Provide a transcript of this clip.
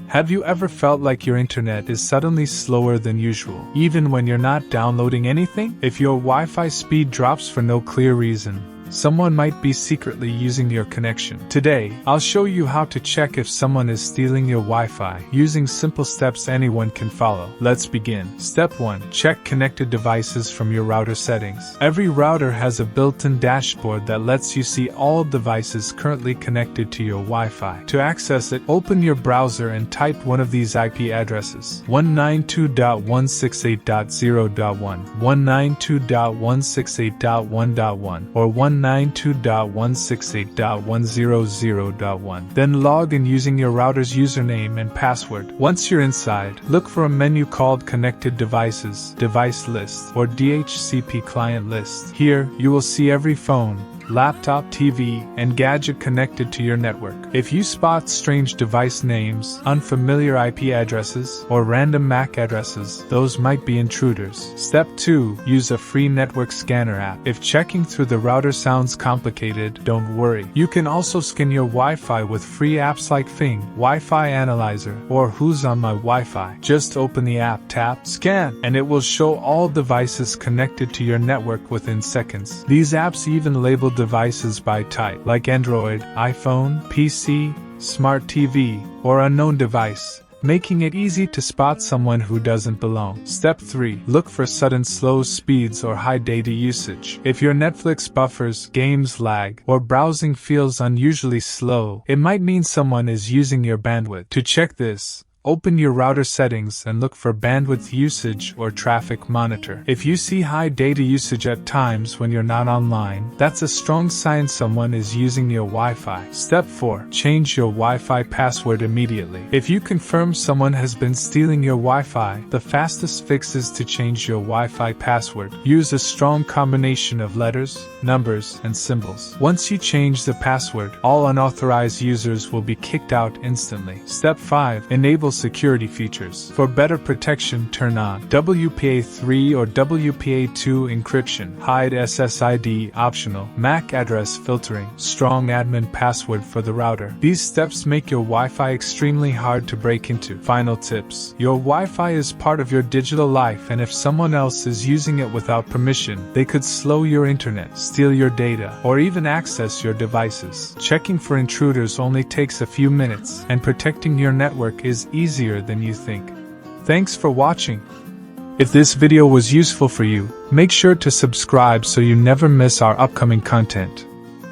Have you ever felt like your internet is suddenly slower than usual, even when you're not downloading anything? If your Wi-Fi speed drops for no clear reason, someone might be secretly using your connection. Today, I'll show you how to check if someone is stealing your Wi-Fi using simple steps anyone can follow. Let's begin. Step 1. Check connected devices from your router settings. Every router has a built-in dashboard that lets you see all devices currently connected to your Wi-Fi. To access it, open your browser and type one of these IP addresses: 192.168.0.1, 192.168.1.1, or 192.168.100.1. Then log in using your router's username and password. Once you're inside, look for a menu called Connected Devices, Device List, or DHCP Client List. Here, you will see every phone, laptop, TV, and gadget connected to your network. If you spot strange device names, unfamiliar IP addresses, or random MAC addresses, those might be intruders. Step 2. Use a free network scanner app. If checking through the router sounds complicated, don't worry. You can also scan your Wi-Fi with free apps like Fing, Wi-Fi Analyzer, or Who's on My Wi-Fi. Just open the app, tap Scan, and it will show all devices connected to your network within seconds. These apps even label devices by type, like Android, iPhone, PC, Smart TV, or unknown device, making it easy to spot someone who doesn't belong. Step 3. Look for sudden slow speeds or high data usage. If your Netflix buffers, games lag, or browsing feels unusually slow, it might mean someone is using your bandwidth. To check this, open your router settings and look for bandwidth usage or traffic monitor. If you see high data usage at times when you're not online, that's a strong sign someone is using your Wi-Fi. Step 4. Change your Wi-Fi password immediately. If you confirm someone has been stealing your Wi-Fi, the fastest fix is to change your Wi-Fi password. Use a strong combination of letters, numbers, and symbols. Once you change the password, all unauthorized users will be kicked out instantly. Step 5. Enable security features. For better protection, turn on WPA3 or WPA2 encryption, hide SSID optional, MAC address filtering, strong admin password for the router. These steps make your Wi-Fi extremely hard to break into. Final tips. Your Wi-Fi is part of your digital life, and if someone else is using it without permission, they could slow your internet, steal your data, or even access your devices. Checking for intruders only takes a few minutes, and protecting your network is easier than you think. Thanks for watching. If this video was useful for you, make sure to subscribe so you never miss our upcoming content.